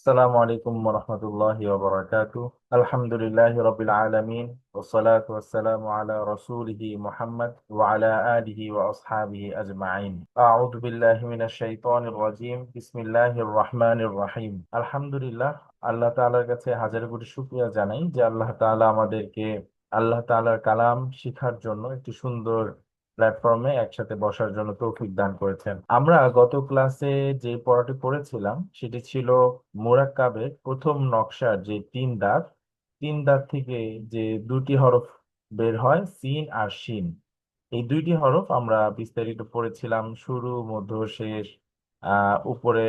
السلام عليكم ورحمة الله وبركاته. الحمد لله رب العالمين، والصلاة والسلام على رسوله محمد وعلى آله وأصحابه أجمعين. أعوذ بالله من الشيطان الرجيم. بسم الله الرحمن الرحيم. الحمد لله। আল্লাহ তাআলার কাছে হাজার কোটি শুকরিয়া জানাই যে আল্লাহ তাআলা আমাদেরকে আল্লাহ তাআলার কালাম শিখার জন্য একটি সুন্দর প্ল্যাটফর্মে একসাথে বসার জন্য তৌফিক দান করেছেন। আমরা গত ক্লাসে যে পড়াটি পড়েছিলাম সেটি ছিল মুরাক্কাবের প্রথম নকশার যে তিন দাঁত থেকে যে দুটি হরফ বের হয়, সিন আর শিন। এই দুইটি হরফ আমরা বিস্তারিত পড়েছিলাম, শুরু মধ্য শেষ। উপরে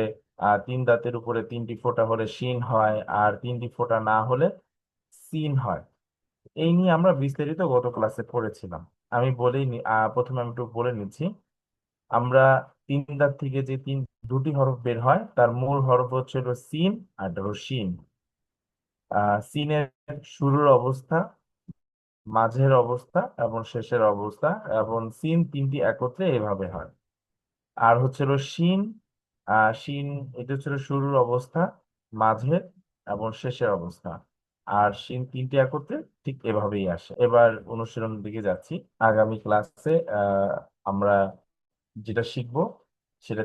তিন দাঁতের উপরে তিনটি ফোঁটা হলে শিন হয়, আর তিনটি ফোঁটা না হলে সিন হয়। এই নিয়ে আমরা বিস্তারিত গত ক্লাসে পড়েছিলাম। আমি বলেই প্রথমে আমি একটু বলে নিচ্ছি। আমরা তিন দাঁত থেকে যে দুটি হরফ বের হয় তার মূল হরফ হচ্ছে হলো সিন আর এটা হলো শিন। সিনের শুরুর অবস্থা, মাঝের অবস্থা এবং শেষের অবস্থা, এবং সিন তিনটি একত্রে এভাবে হয়। আর হচ্ছে হলো শিন। শিন এটা হচ্ছে হলো শুরুর অবস্থা, মাঝের এবং শেষের অবস্থা। আর শিন তিনটি একত্রে ঠিক এভাবেই আসে। এবার অনুশীলনের দিকে যাচ্ছি। আগামী ক্লাসে আমরা যেটা শিখবো সেটা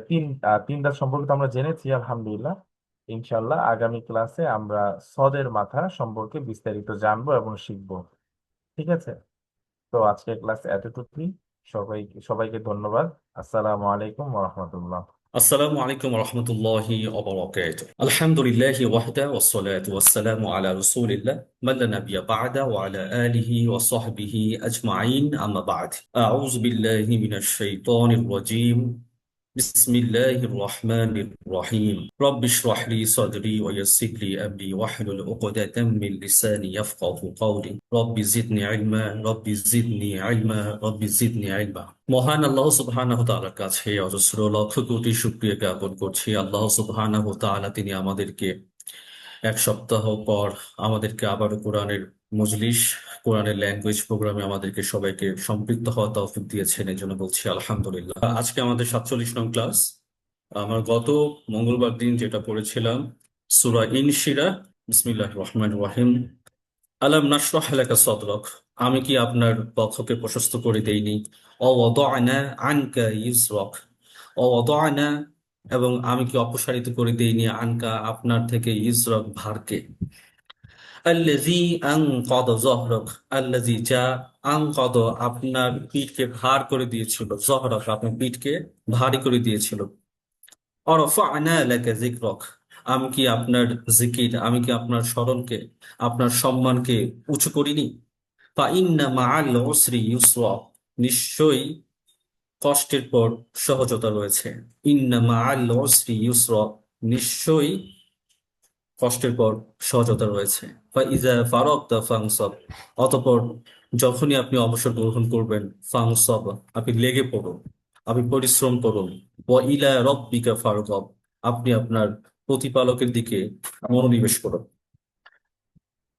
তিন দাঁত সম্পর্কে তো আমরা জেনেছি আলহামদুলিল্লাহ। ইনশাল্লাহ আগামী ক্লাসে আমরা সদের মাথা সম্পর্কে বিস্তারিত জানবো এবং শিখবো। ঠিক আছে? তো আজকের ক্লাস এতটুকুই। সবাইকে ধন্যবাদ। আসসালামু আলাইকুম ওয়া রাহমাতুল্লাহ। السلام عليكم ورحمة الله وبركاته. الحمد لله وحده والصلاة والسلام على رسول الله من لا نبي بعده وعلى آله وصحبه أجمعين أما بعد. أعوذ بالله من الشيطان الرجيم. بسم الله الرحمن الرحيم. رب اشرح لي صدري ويسر لي أمري واحلل عقدة من لساني يفقه قولي. رب زدني علما رب زدني علما رب زدني علما. মহান আল্লাহ সুবহানাহু তাআলার কাছে অজস্র লক্ষ কোটি শুকরিয়া জ্ঞাপন করছি। আল্লাহ সুবহানাহু তাআলা তিনি আমাদেরকে এক সপ্তাহ পর আমাদেরকে আবারও কোরআনের মজলিস, কোরআনের ল্যাঙ্গুয়েজ প্রোগ্রামে আমাদেরকে সবাইকে সম্পৃক্ত হওয়া তৌফিক দিয়েছেন, এই জন্য বলছি আলহামদুলিল্লাহ। আজকে আমাদের 47 নং ক্লাস। আমার গত মঙ্গলবার দিন যেটা পড়েছিলাম সূরা ইনশিরাহ। বিসমিল্লাহির রহমানির রহিম। আলাম নাশরাহ লাকা সাদরাক, আমি কি আপনার বক্ষকে প্রশস্ত করে দেইনি? ওয়াদা'না আনকা ইসরাক, ওয়াদা'না, এবং আমি কি অপসারিত করে দেইনি আনকা আপনার থেকে ইসরাক ভারকে। আল্লাযী আনকাদা যহরাক, আল্লাযী যা আনকাদা আপনার পিঠকে ভার করে দিয়েছিল, যহরাক আপনার পিঠকে ভারী করে দিয়েছিল। অরফা'না লাকা যিকরাক, আমি কি আপনার জিকির, আমি কি আপনার স্মরণকে, আপনার সম্মানকে উঁচু করিনি? ফাইন্না মাআল উসরি ইউসরা, নিশ্চয়ই কষ্টের পর সহজতা রয়েছে। ইন্না মাআল উসরি ইউসরা, নিশ্চয়ই কষ্টের পর সহজতা রয়েছে। ফাইজা ফারাগতা ফানসাব, অতঃপর যখনই আপনি অবসর গ্রহণ করবেন, ফানসাব, আপনি লেগে পড়ুন, আপনি পরিশ্রম করুন। ওয়া ইলা রাব্বিকা ফারগাব, আপনি আপনার প্রতিপালকের দিকে মনোনিবেশ করুন।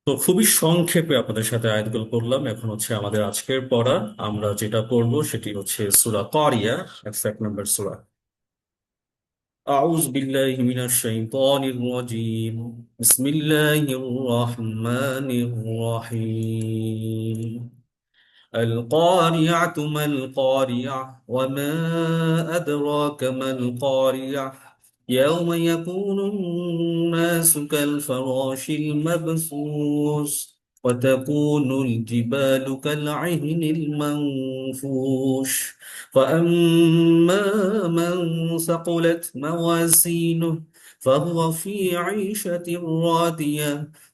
তো খুবই সংক্ষেপে আপনাদের সাথে আয়াতগুলো পড়লাম। এখন হচ্ছে আমাদের আজকের পড়া। আমরা যেটা পড়বো সেটি হচ্ছে সূরা কারিয়া, 1 নম্বর সূরা। أعوذ بالله من الشيطان الرجيم. بسم الله الرحمن الرحيم. القارعة ما القارعة وما أدراك ما القارعة يوم يكون الناس كالفراش المبثوث وتكون الجبال كالعهن المنفوش فأما من ثقلت موازينه فهو في عيشة راضية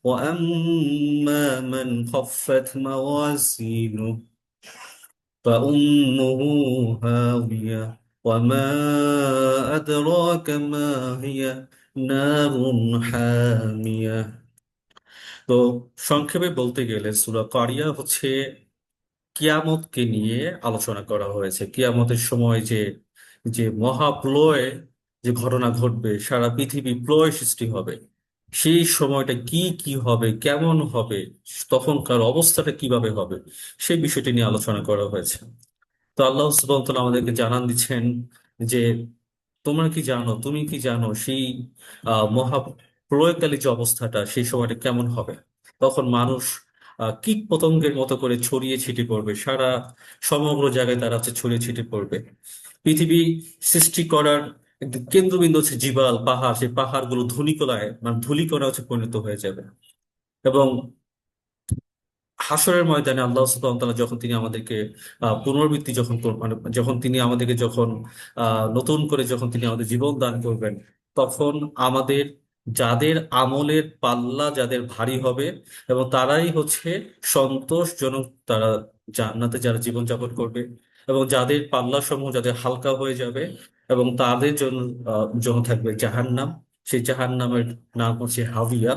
وأما من خفت موازينه فأمه هاوية وما أدراك ما هي نار حامية. তো সংক্ষেপে বলতে গেলে সূরা কারিয়া হচ্ছে কিয়ামতকে নিয়ে আলোচনা করা হয়েছে। কিয়ামতের সময় যে যে মহাপ্রলয়, যে ঘটনা ঘটবে, সারা পৃথিবী প্রলয় সৃষ্টি হবে, সেই সময়টা কি কি হবে, কেমন হবে, তখনকার অবস্থাটা কিভাবে হবে, সেই বিষয়টি নিয়ে আলোচনা করা হয়েছে। তো আল্লাহ সুবহানাহু ওয়া তাআলা আমাদেরকে জানান দিচ্ছেন যে তোমরা কি জানো, তুমি কি জানো সেই প্রলয়কালী যে অবস্থাটা সেই সময়টা কেমন হবে। তখন মানুষ কীট পতঙ্গের মতো করে ছড়িয়ে ছিটিয়ে পড়বে, সারা সমগ্র জায়গায় তারা হচ্ছে ছড়িয়ে ছিটিয়ে পড়বে। পৃথিবী সৃষ্টি করার একদম কেন্দ্রবিন্দু হচ্ছে জিবাল পাহাড়, সেই পাহাড়গুলো ধূলিকণায় মানে ধূলিকণা হচ্ছে পরিণত হয়ে যাবে। এবং হাসরের ময়দানে আল্লাহ সুবহানাহু ওয়া তাআলা যখন তিনি আমাদেরকে পুনরাবৃত্তি মানে যখন তিনি আমাদেরকে যখন নতুন করে যখন তিনি আমাদের জীবন দান করবেন, তখন আমাদের যাদের আমলের পাল্লা যাদের ভারী হবে এবং তারাই হচ্ছে সন্তোষজনক, তারা জান্নাতে যারা জীবনযাপন করবে। এবং যাদের পাল্লা সমূহ যাদের হালকা হয়ে যাবে এবং তাদের জন্য থাকবে জাহান্নাম। সেই জাহান্নামের নাম হচ্ছে হাবিয়া।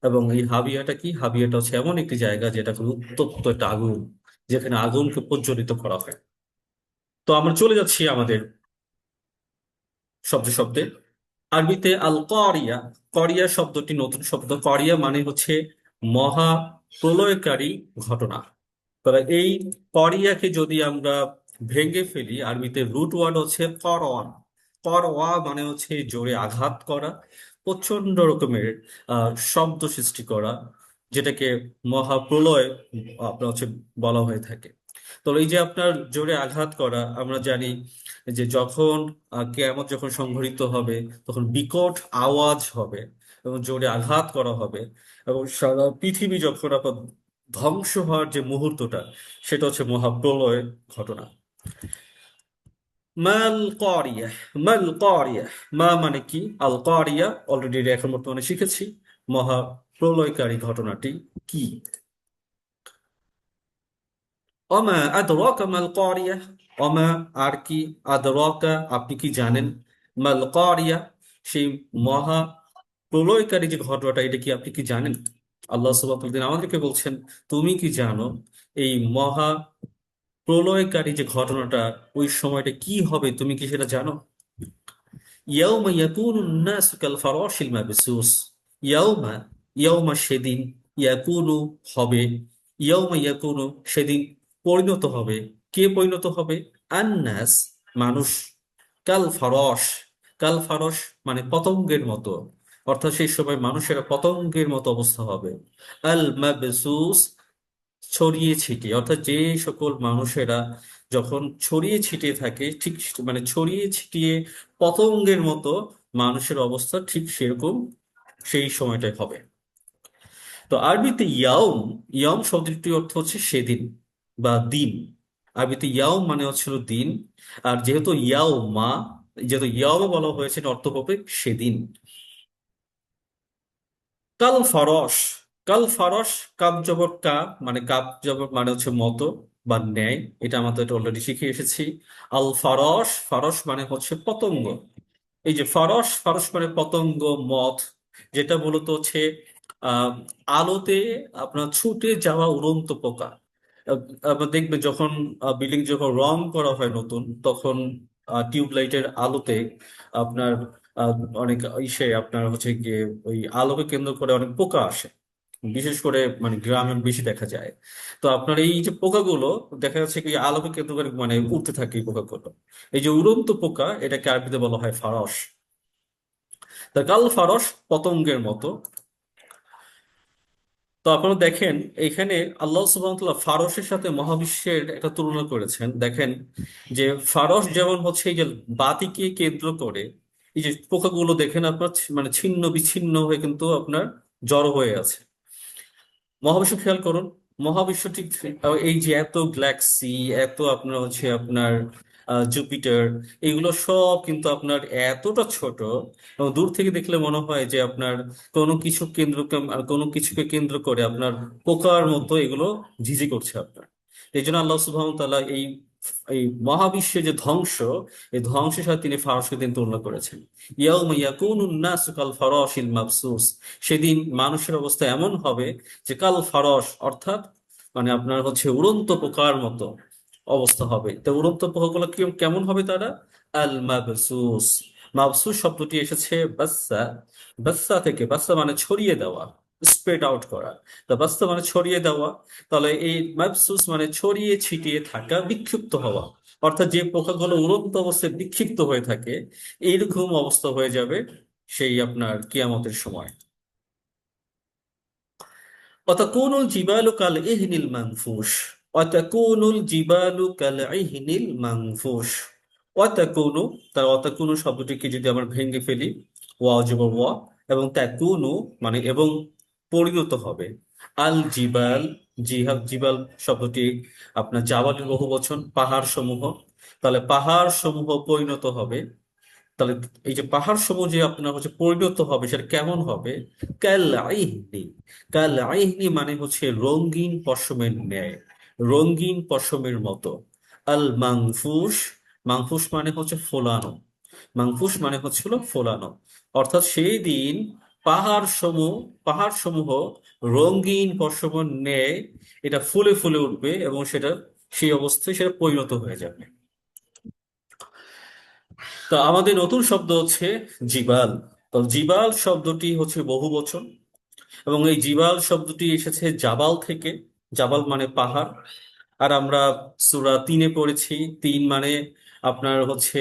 এবং এই হাবিয়াটা কি, হাবিয়াটা হচ্ছে এমন একটি জায়গা যেটা খুব উত্তপ্ত একটা আগুন, যেখানে আগুনকে প্রজ্বলিত করা হয়। তো আমরা চলে যাচ্ছি আমাদের শব্দে শব্দে। আরবিতে আল করিয়া, করিয়া শব্দটি নতুন শব্দ। করিয়া মানে হচ্ছে মহা প্রলয়কারী ঘটনা। তবে এই করিয়াকে যদি আমরা ভেঙে ফেলি, আরবিতে রুট ওয়ার্ড হচ্ছে করওয়ান। করওয়া মানে হচ্ছে জোরে আঘাত করা, প্রচন্ড রকমের শব্দ সৃষ্টি করা, যেটাকে মহাপ্রলয় আপনার হচ্ছে বলা হয়ে থাকে। তো এই যে আপনার জোরে আঘাত করা, আমরা জানি যে যখন কিয়ামত যখন সংঘটিত হবে, তখন বিকট আওয়াজ হবে এবং জোরে আঘাত করা হবে। এবং সারা পৃথিবী যখন আপনার ধ্বংস হওয়ার যে মুহূর্তটা, সেটা হচ্ছে মহাপ্রলয় ঘটনা। মাল কারিয়া, মাল কারিয়া, মা মানে কি, আল কারিয়া অলরেডি এখন বর্তমানে শিখেছি। মহাপ্রলয়কারী ঘটনাটি কি? অমা আদরাকা মাল কারিয়া, অমা আর কি, আদরাকা আপনি কি জানেন, মাল কারিয়া সেই মহা প্রলয়কারী যে ঘটনাটা, এটা কি আপনি কি জানেন? আল্লাহ সুবহানাহু ওয়া তাআলা আমাদেরকে বলছেন, তুমি কি জানো এই মহা প্রলয়কারী যে ঘটনাটা, ওই সময়টা কি হবে, তুমি কি সেটা জানো? ইয়াউমা ইয়াকুনুন নাসু কাল ফারাশিল মাবসুস। ইয়াউমা, ইয়াউমা সেদিন, ইয়াকুনু হবে, ইয়াউমা ইয়াকুনু সেদিন পরিণত হবে। কে পরিণত হবে? আন্নাস মানুষ, কাল ফারস, কাল ফারস মানে পতঙ্গের মতো, অর্থাৎ সেই সময় মানুষেরা পতঙ্গের মতো অবস্থা হবে। আল মাবসুস ছড়িয়ে ছিটিয়ে, অর্থাৎ যে সকল মানুষেরা যখন ছড়িয়ে ছিটিয়ে থাকে, ঠিক মানে ছড়িয়ে ছিটিয়ে পতঙ্গের মতো মানুষের অবস্থা ঠিক সেরকম সেই সময়টাই হবে। তো আরবিতে ইয়াউম, ইয়াউম শব্দটির অর্থ হচ্ছে সেদিন বা দিন। আরবিতে ইয়াউম মানে হচ্ছিল দিন। আর যেহেতু ইয়াউমা, যেহেতু ইয়াউমা বলা হয়েছে, এর অর্থ হবে সেদিন। কাল ফারস, কাল ফারস, কাপ জবর কা মানে কাপ জবর মানে হচ্ছে মতো বা ন্যায়, এটা আমাদের অলরেডি শিখে এসেছি। আল ফারস, ফারস মানে হচ্ছে পতঙ্গ। এই যে ফারস, ফারস মানে পতঙ্গ, মথ, যেটা মূলত হচ্ছে আহ আলোতে আপনার ছুটে যাওয়া উড়ন্ত পোকা। আপনার দেখবেন যখন বিল্ডিং যখন রং করা হয় নতুন, তখন টিউবলাইটের আলোতে আপনার আহ, অনেক ইসে আপনার হচ্ছে গিয়ে ওই আলোকে কেন্দ্র করে অনেক পোকা আসে। বিশেষ করে মানে গ্রামে বেশি দেখা যায়। তো আপনার এই যে পোকাগুলো দেখা যাচ্ছে কি আলোকে কেন্দ্র করে মানে উড়তে থাকে এই পোকাগুলো। এই যে উড়ন্ত পোকা, এটাকে আরবিতে বলা হয় ফারস। তা কাল ফারস পতঙ্গের মতো। তো আপনারা দেখেন এখানে আল্লাহ সুবহানাহু ওয়া তাআলা ফারসের সাথে মহাবিশ্বের একটা তুলনা করেছেন। দেখেন যে ফারস যেমন হচ্ছে এই যে বাতিকে কেন্দ্র করে, এই যে পোকাগুলো দেখেন আপনার মানে ছিন্ন বিচ্ছিন্ন হয়ে কিন্তু আপনার জড়ো হয়ে আছে। মহাবিশ্ব খেয়াল করুন, মহাবিশ্ব ঠিক এই যে এত গ্যালাক্সি, এত আপনার হচ্ছে আপনার জুপিটার, এগুলো সব কিন্তু আপনার এতটা ছোট, এবং দূর থেকে দেখলে মনে হয় যে আপনার কোনো কিছুকে কেন্দ্র করে আপনার পোকার মতো এগুলো ঝিঝি করছে আপনার। এই জন্য আল্লাহ সুবহানাহু ওয়া তাআলা এই এই মহাবিশ্বের যে ধ্বংস, এই ধ্বংসের সাথে তিনি ফারসকে দিন তুলনা করেছেন। ইয়াউমা ইয়াকুনুন নাসু কাল ফারাশিল মাবসুস, সেদিন মানুষের অবস্থা এমন হবে যে কাল ফারস, অর্থাৎ মানে আপনার হচ্ছে উড়ন্ত পোকার মতো অবস্থা হবে। তো উড়ন্ত পোকাগুলো কেমন হবে তারা? আল মাবসুস, মাবসুস শব্দটি এসেছে বাস্সা, বাস্সা থেকে, বাস্সা মানে ছড়িয়ে দেওয়া, স্প্রেড আউট করা। তা বাস্সা মানে ছড়িয়ে দেওয়া, তাহলে এই মাবসুস মানে ছড়িয়ে ছিটিয়ে থাকা, বিক্ষিপ্ত হওয়া। অর্থাৎ যে পোকাগুলো উড়ন্ত অবস্থায় বিক্ষিপ্ত হয়ে থাকে, এইরকম অবস্থা হয়ে যাবে সেই আপনার কিয়ামতের সময়। অতাকুনুল জিবালু কাল ইহনিল মানফুশ, অতাকুনুল জিবালু কাল ইহনিল মানফুশ। অতাকুনু, তার অতাকুনু শব্দটিকে যদি আমরা ভেঙে ফেলি, ওয়া অজবর ওয়া, এবং তাকুনু মানে এবং পরিণত হবে। আল জিবাল, জিবাল শব্দটি আপনার জাবালের বহু বচন, পাহাড় সমূহ। তাহলে পাহাড় সমূহ পরিণত হবে। তাহলে এই যে পাহাড় সমূহ যে আপনার হচ্ছে পরিণত হবে, সেটা কেমন হবে? কাল আইহনি, কাল আইহনি মানে হচ্ছে রঙিন পশমের ন্যায়, রঙিন পশমের মতো। আল মাংফুস, মাংফুস মানে হচ্ছে ফোলানো, মাংফুস মানে হচ্ছিল ফোলানো। অর্থাৎ সেই দিন পাহাড় সমূহ রঙিন পশমের ন্যায় এটা ফুলে ফুলে উঠবে, এবং সেটা সেই অবস্থায় সেটা পরিণত হয়ে যাবে। তো আমাদের নতুন শব্দ হচ্ছে জিবাল। তো জিবাল শব্দটি হচ্ছে বহু বচন, এবং এই জিবাল শব্দটি এসেছে জাবাল থেকে। জাবাল মানে পাহাড়। আর আমরা সূরা 3-এ পড়েছি, 3 মানে আপনার হচ্ছে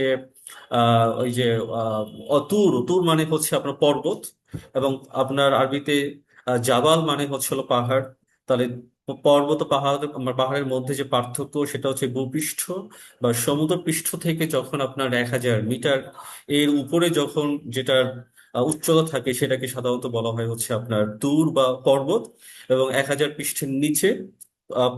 ওই যে তুর, তুর মানে হচ্ছে আপনার পর্বত। এবং আপনার আরবিতে জাবাল মানে হচ্ছে হলো পাহাড়। তাহলে পর্বত ও পাহাড়, আমার পাহাড়ের মধ্যে যে পার্থক্য সেটা হচ্ছে ভূপৃষ্ঠ বা সমুদ্র পৃষ্ঠ থেকে যখন আপনার 1000 মিটার এর উপরে যখন যেটার উচ্চতা থাকে, সেটাকে সাধারণত বলা হয় হচ্ছে আপনার তুর বা পর্বত। এবং 1000 পৃষ্ঠের নিচে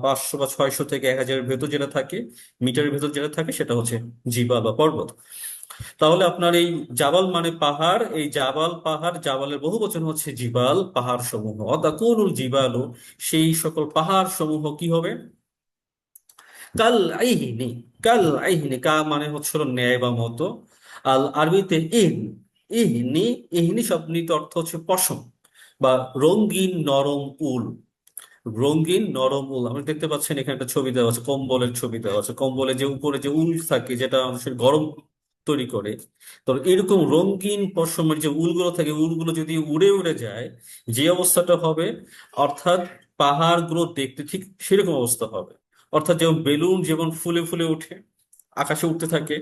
500 বা 600 থেকে 1000-এর ভেতর যেটা থাকে, মিটারের ভেতর যেটা থাকে, সেটা হচ্ছে জিবা বা পর্বত। তাহলে আপনার এই জাবাল মানে পাহাড়, এই জাবাল পাহাড়, জাবালের বহু বচন হচ্ছে জিবাল, পাহাড় সমূহ। অতাকুনুল জিবালু, সেই সকল পাহাড় সমূহ কি হবে? কাল আইহিনি, কাল আইহিনি, কা মানে হচ্ছিল ন্যায় বা মতো। আল আরবিতে ইহনি, ইহনি শব্দটির অর্থ হচ্ছে পশম বা রঙিন নরম উল। রঙিন নরম উল, আপনি দেখতে পাচ্ছেন এখানে একটা ছবি দেওয়া আছে, কম্বলের ছবি দেওয়া আছে। কম্বলে যে উপরে যে উল থাকে, যেটা মানুষের গরম তৈরি করে, তো এরকম রঙিন পশমের যে উলগুলো থাকে, উলগুলো যদি উড়ে উড়ে যায়, যে অবস্থাটা হবে, অর্থাৎ পাহাড়গুলো দেখতে ঠিক সেরকম অবস্থা হবে। অর্থাৎ যেমন বেলুন যেমন ফুলে ফুলে ওঠে, আকাশে উঠতে থাকে,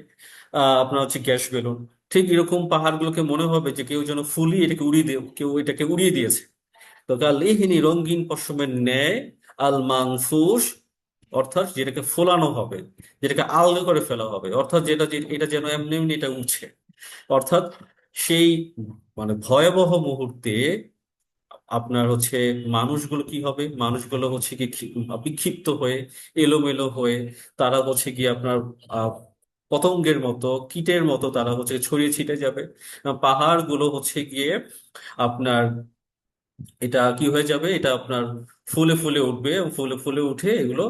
আপনার হচ্ছে গ্যাস বেলুন, ঠিক এরকম পাহাড়গুলোকে মনে হবে যে কেউ যেন ফুলিয়ে এটাকে উড়িয়ে দিয়ে, কেউ এটাকে উড়িয়ে দিয়েছে। তো কালিহিনী রঙিন পশমের ন্যায়, আল মাংফুস অর্থাৎ যেটাকে ফোলানো হবে, যেটাকে আলগা করে ফেলা হবে, অর্থাৎ এটা যেন এমনি এমনি এটা উঠছে। অর্থাৎ সেই মানে ভয়াবহ মুহূর্তে আপনার হচ্ছে মানুষগুলো কি হবে, মানুষগুলো হচ্ছে কি বিক্ষিপ্ত হয়ে, এলোমেলো হয়ে, তারা হচ্ছে কি আপনার আহ পতঙ্গের মতো, কীটের মতো তারা হচ্ছে ছড়িয়ে ছিটে যাবে। পাহাড়গুলো হচ্ছে গিয়ে আপনার এটা কি হয়ে যাবে, এটা আপনার ফুলে ফুলে উঠবে, এবং ফুলে ফুলে উঠে এগুলো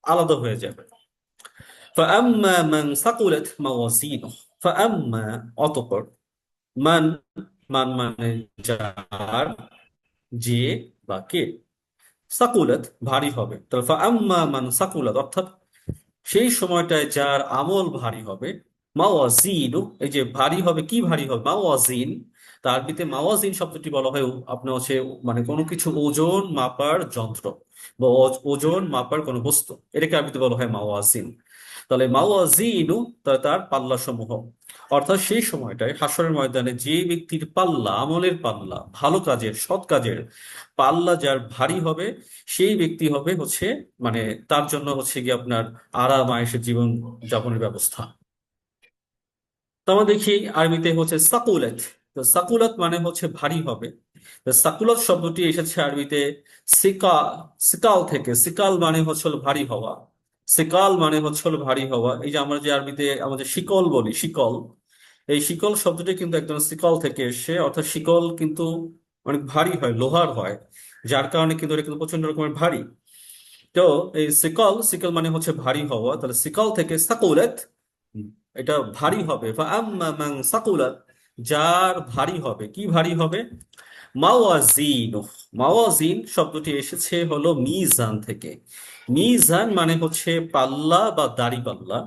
আলাদা হয়ে যাবে। فأما من ثقلت موازينه, فأما অতঃপর, মান, মান মানে যার, যে বা কে, সাকুলাত ভারী হবে। তাহলে ফাআম্মা মান সাকুলাত অর্থাৎ সেই সময়টায় যার আমল ভারী হবে। মাওয়াজিনু, এই যে ভারী হবে, কি ভারী হবে? মাওয়াজিন, তার আরবিতে মাওয়াজিন শব্দটি বলা হয় আপনার হচ্ছে মানে কোনো কিছু ওজন মাপার যন্ত্র বা ওজন মাপার কোনো বস্তু, এটাকে আরবিতে বলা হয় মাওয়াজিন। তাহলে মাওয়াজিনু, তার পাল্লা সমূহ। অর্থাৎ সেই সময়টায় হাসরের ময়দানে যে ব্যক্তির পাল্লা, আমলের পাল্লা, ভালো কাজের, সৎ কাজের পাল্লা যার ভারী হবে, সেই ব্যক্তি হবে হচ্ছে মানে তার জন্য হচ্ছে কি আপনার আরাম আয়েশের জীবন যাপনের ব্যবস্থা। তো আমরা দেখি আরবিতে হচ্ছে সাকুলাত। তো সাকুলাত মানে হচ্ছে ভারী হবে। তো সাকুলাত শব্দটি এসেছে আরবিতে সিকা, সিকাল থেকে। সিকাল মানে হচ্ছে হলো ভারী হওয়া, সিকাল মানে হচ্ছে হলো ভারী হওয়া। এই যে আমরা যে আরবিতে আমাদের শিকল বলি, শিকল, এই শিকল শব্দটি কিন্তু একদম সিকল থেকে এসে, অর্থাৎ শিকল কিন্তু অনেক ভারী হয়, লোহার হয়, যার কারণে কিন্তু এটা কিন্তু প্রচন্ড রকমের ভারী। তো এই সিকল, সিকল মানে হচ্ছে ভারী হওয়া, তাহলে সিকল থেকে সাকুলাত, এটা ভারী হবে। ফাআম্মা মান সাকুলাত, যার ভারী হবে, কি ভারী হবে? মাওয়াজিন, মাওয়াজিন শব্দটি এসেছে হলো মিজান থেকে। মিজান মানে হচ্ছে পাল্লা বা দাঁড়িপাল্লা।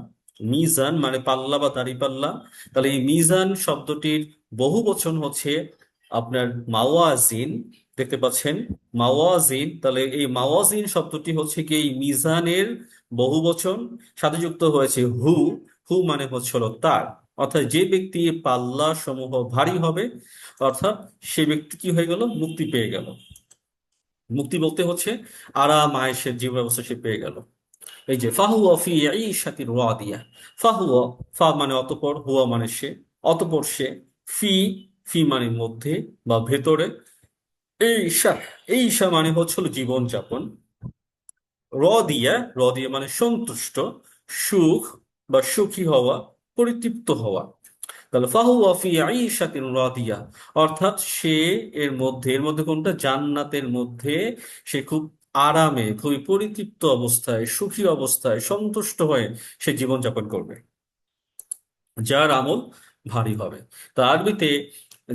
মিজান মানে পাল্লা বা দাঁড়িপাল্লা। তাহলে এই মিজান শব্দটির বহু বচন হচ্ছে আপনার মাওয়াজিন, দেখতে পাচ্ছেন মাওয়াজিন। তাহলে এই মাওয়াজিন শব্দটি হচ্ছে কি এই মিজানের বহু বচন, সাথে যুক্ত হয়েছে হু। হু মানে হচ্ছে হলো তার, অর্থাৎ যে ব্যক্তি পাল্লা সমূহ ভারী হবে, অর্থাৎ সে ব্যক্তি কি হয়ে গেল? মুক্তি পেয়ে গেল। মুক্তি বলতে হচ্ছে আরাম আয়েশের জীবন ব্যবস্থা সে পেয়ে গেল। এই যে ফাহুয়া ফি ঈশাতির রাদিয়া, ফাহুয়া, ফা মানে অতঃপর, হুয়া মানে সে, অতঃপর সে, ফি, ফি মানে মধ্যে বা ভেতরে, ঈশা, ঈশা মানে হচ্ছিল জীবন যাপন, রদিয়া, রদিয়া মানে সন্তুষ্ট, সুখ বা সুখী হওয়া, পরিতৃপ্ত হওয়া। তাহলে ফাহুয়া ফি ঈশাতিন রাদিয়া, অর্থাৎ সে এর মধ্যে, এর মধ্যে কোনটা, জান্নাতের মধ্যে সে খুব আরামে, খুবই পরিতৃপ্ত অবস্থায়, সুখী অবস্থায়, সন্তুষ্ট হয়ে সে জীবনযাপন করবে, যার আমল ভারী হবে। তা আরবিতে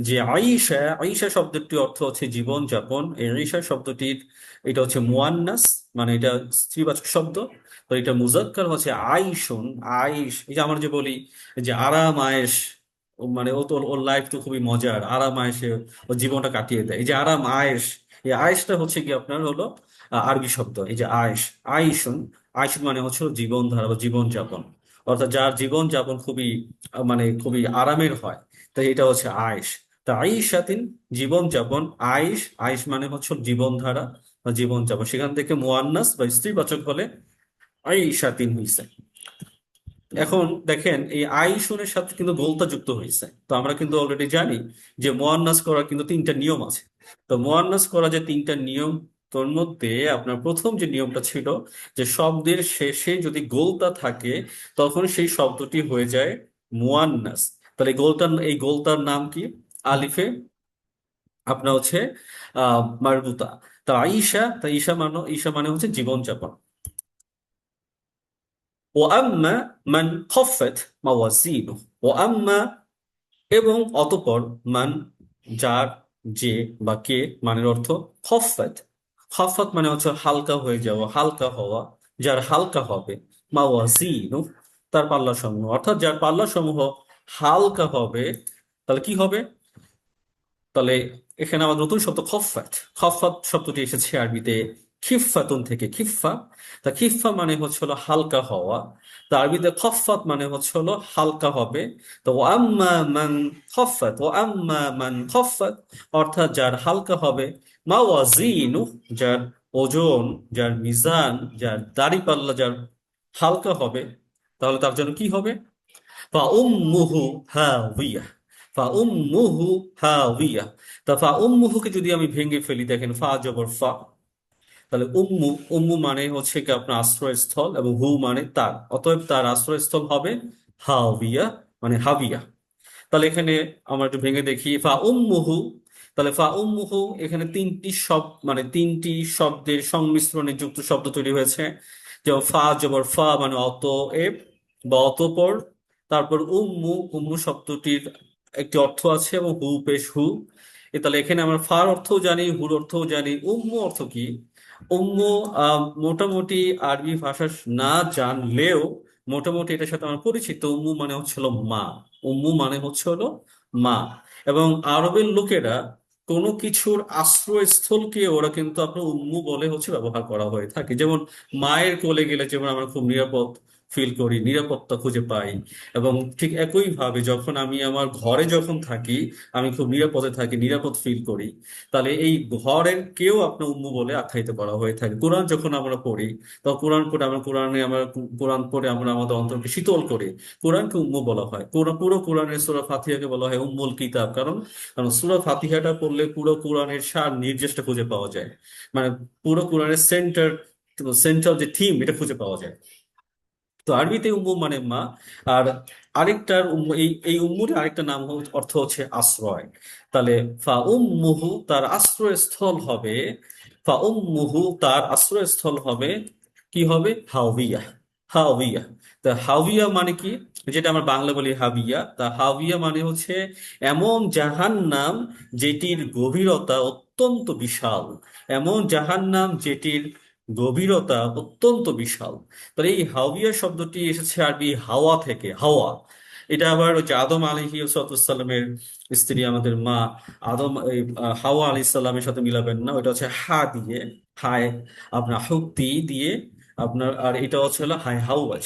যে আইসা, আইসা শব্দটির অর্থ হচ্ছে জীবন যাপন। এই আইসা শব্দটির এটা হচ্ছে মুয়ান্নাস, মানে এটা স্ত্রীবাচক শব্দ। তো এটা মুজাক্কার হচ্ছে আইসুন, আইস। এই যে আমরা যে বলি যে আরাম আয়েশ, মানে ও তো, ওর লাইফ তো খুবই মজার, আরাম আয়েশে ও জীবনটা কাটিয়ে দেয়। এই যে আরাম আয়েশ, এই আয়েশটা হচ্ছে কি আপনার হলো আরবি শব্দ। এই যে আয়েশ, আইসুন, আইসুন মানে হচ্ছে জীবনধারা বা জীবনযাপন, অর্থাৎ যার জীবন যাপন খুবই মানে খুবই আরামের হয়, তাই এটা হচ্ছে আয়েশ। তা আইশাতিন, জীবন যাপন, আইশ, আইশ মানে হচ্ছে জীবনধারা বা জীবন যাপন, সেখান থেকে মুয়ান্নাস বা স্ত্রীবাচক হলে আইশাতিন হইছে। এখন দেখেন এই আইসুনের সাথে কিন্তু গোলতা যুক্ত হয়েছে। তো আমরা কিন্তু অলরেডি জানি যে মুয়ান্নাস করার কিন্তু তিনটা নিয়ম আছে। তো মুয়ান্নাস করা যে তিনটা নিয়ম, তোর মধ্যে আপনার প্রথম যে নিয়মটা ছিল যে শব্দের শেষে যদি গোলতা থাকে তখন সেই শব্দটি হয়ে যায় মুয়ান্নাস। তাহলে এই গোলতার নাম কি? আলিফে আপনার হচ্ছে মারবুতা। তা আইসা, তা ঈশা মানে হচ্ছে জীবনযাপন। ও আম্মা মান খফফাত মাওয়াজিনু, ও আম্মা এবং অতঃপর, মান যার, যে বা কে, মানের অর্থ খফফাত, খফফাত মানে হচ্ছে হালকা হয়ে যাওয়া, হালকা হওয়া, যার হালকা হবে, মাওয়াজিনু তার পাল্লা সমূহ, অর্থাৎ যার পাল্লা সমূহ হালকা হবে, তাহলে কি হবে? তাহলে এখানে আমাদের নতুন শব্দ খফফাত, খফফাত শব্দটি এসেছে আরবিতে খিফফাতুন থেকে, খিফফা। তা খিফফা মানে হচ্ছে হলো হালকা হওয়া, তা আরবিতে খফফাত মানে হচ্ছে হলো হালকা হবে। তো ও আম্মা মান খফফাত, ও আম্মা মান খফফাত, অর্থাৎ যার হালকা হবে, মাওয়াজিনু, যার ওজন, যার মিজান, যার দাড়িপাল্লা যার হালকা হবে, তাহলে তার জন্য কি হবে? ফা উম্মুহু হাওিয়া, ফা উম্মুহু হাওিয়া। তা ফা উম্মুহুকে যদি আমি ভেঙে ফেলি, দেখেন ফা জবর ফা, তাহলে উম্মু, উম্মু মানে হচ্ছে কি আপনার আশ্রয়স্থল, এবং হু মানে তার, অতএব তার আশ্রয়স্থল হবে হাওিয়া, মানে হাবিয়া। তাহলে এখানে আমরা একটু ভেঙে দেখি ফা উম্মুহু। তাহলে ফা উম্মুহু এখানে তিনটি শব্দ, মানে তিনটি শব্দের সংমিশ্রণে যুক্ত শব্দ তৈরি হয়েছে। যেমন ফা জবর ফা মানে অতএব বা অতঃপর, তারপর উম্মু, উম্মু শব্দটির একটি অর্থ আছে, এবং হু পেশ হু। তাহলে এখানে আমরা ফার অর্থও জানি, হুর অর্থও জানি, উম্মু অর্থ কি? উম্মু মোটামুটি আরবি ভাষা না জানলেও মোটামুটি এটার সাথে আমরা পরিচিত। উম্মু মানে হচ্ছিল মা, উম্মু মানে হচ্ছে হলো মা। এবং আরবের লোকেরা কোনো কিছুর আশ্রয়স্থলকে ওরা কিন্তু আপনার উম্মু বলে হচ্ছে ব্যবহার করা হয়ে থাকে। যেমন মায়ের কোলে গেলে যেমন আমরা খুব নিরাপদ ফিল করি, নিরাপত্তা খুঁজে পাই, এবং ঠিক একই ভাবে যখন আমি আমার ঘরে যখন থাকি আমি খুব নিরাপদে থাকি, নিরাপদ ফিল করি। তাহলে এই ঘরের কেউ আপনার উম্মু বলে আখ্যায়িত করা হয়ে থাকে। কোরআন যখন আমরা পড়ি, তখন কোরআন পড়ে আমরা কোরআন পড়ে আমরা আমাদের অন্তরকে শীতল করি, কোরআনকে উম্মু বলা হয়। পুরো কোরআনের সূরা ফাতিহাকে বলা হয় উম্মুল কিতাব, কারণ কারণ সূরা ফাতিহাটা পড়লে পুরো কোরআনের সার নির্দেশটা খুঁজে পাওয়া যায়, মানে পুরো কোরআনের সেন্ট্রাল যে থিম এটা খুঁজে পাওয়া যায়। তো আরবিতে উম্মু মানে মা। আর আরেকটার এই এই উম্মুর আরেকটা নাম অর্থ হচ্ছে আশ্রয়। তাহলে ফা উম্মুহু তার আশ্রয়স্থল হবে, ফা উম্মুহু তার আশ্রয়স্থল হবে, কি হবে? হাওবিয়া, হাওবিয়া। তা হাওবিয়া মানে কি? যেটা আমরা বাংলা বলি হাবিয়া, তা হাবিয়া মানে হচ্ছে এমন জাহান্নাম যেটির গভীরতা অত্যন্ত বিশাল, এমন জাহান্নাম যেটির গভীরতা অত্যন্ত বিশাল। তাহলে এই হাওবিয়া শব্দটি এসেছে আরবি হাওয়া থেকে, হাওয়া। এটা আবার ওই যে আদম আলাইহি সালামের স্ত্রী আমাদের মা আদম, এই হাওয়া আলাইহিস সালামের সাথে মিলাবেন না, ওটা হচ্ছে হা দিয়ে, হায় আপনার হুক্তি দিয়ে আপনার, আর এটা হচ্ছে হলো হায় হাওয়াজ।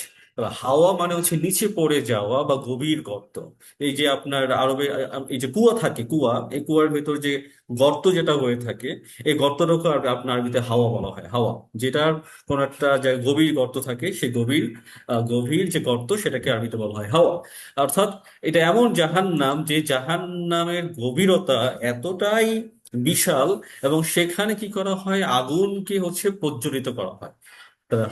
হাওয়া মানে হচ্ছে নিচে পড়ে যাওয়া বা গভীর গর্ত। এই যে আপনার আরবে এই যে কুয়া থাকে, কুয়া, এই কুয়ার ভেতর যে গর্ত যেটা হয়ে থাকে, এই গর্তটাকে আপনার আরবিতে হাওয়া বলা হয়। হাওয়া যেটার কোন একটা যে গভীর গর্ত থাকে, সেই গভীর গভীর যে গর্ত সেটাকে আরবিতে বলা হয় হাওয়া। অর্থাৎ এটা এমন জাহান্নাম যে জাহান্নামের গভীরতা এতটাই বিশাল, এবং সেখানে কি করা হয়, আগুনকে হচ্ছে প্রজ্বলিত করা হয়।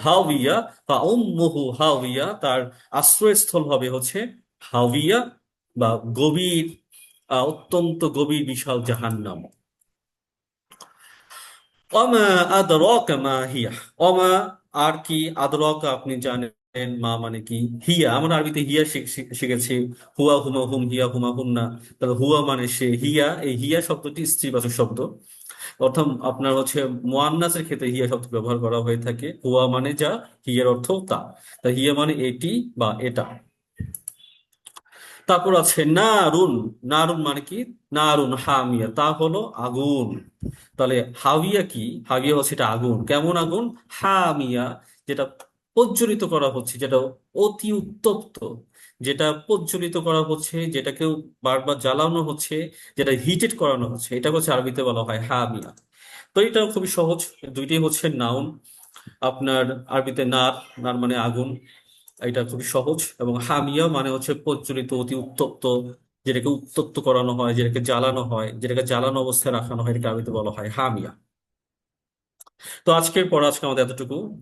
হাওিয়া বা উম্মুহু হাওিয়া, তার আশ্রয়স্থল হবে হচ্ছে হাওিয়া বা গভীর, অত্যন্ত গভীর বিশাল জাহান্নাম। অমা আদরাকা মা হিয়া। অমা, আর কি, আদরাকা আপনি জানেন, মা মানে কি, হিয়া আমরা আরবিতে হিয়া শিখেছি। হুয়া হুমা হুম হিয়া হুমা হুন্না। তাহলে হুয়া মানে সে, হিয়া, এই হিয়া শব্দটি স্ত্রীবাচক শব্দ। অর্থাৎ আপনার হচ্ছে মুয়ান্নাসের ক্ষেত্রে হিয়া শব্দ ব্যবহার করা হয়ে থাকে। হুয়া মানে যা, হিয়ার অর্থ তা। তা হিয়া মানে এটি বা এটা। তারপর আছে নারুন। নারুন মানে কি, নারুন হামিয়া, তা হলো আগুন। তাহলে হাবিয়া কি, হাবিয়া হচ্ছে এটা আগুন। কেমন আগুন? হামিয়া, যেটা প্রজ্বলিত করা হচ্ছে, যেটা অতি উত্তপ্ত, যেটা প্রজ্বলিত করা হচ্ছে, যেটাকেও বারবার জ্বালানো হচ্ছে, যেটা হিটেড করানো হচ্ছে, এটা হচ্ছে আরবিতে বলা হয় হামিয়া। তো এটা খুবই সহজ। দুইটাই হচ্ছে নাউন আপনার আরবিতে। নার, নার মানে আগুন, এটা খুবই সহজ। এবং হামিয়া মানে হচ্ছে প্রজ্বলিত, অতি উত্তপ্ত, যেটাকে উত্তপ্ত করানো হয়, যেটাকে জ্বালানো হয়, যেটাকে জ্বালানো অবস্থায় রাখানো হয়, এটাকে আরবিতে বলা হয় হামিয়া। তো আজকের পর আজকে আমাদের এতটুকু।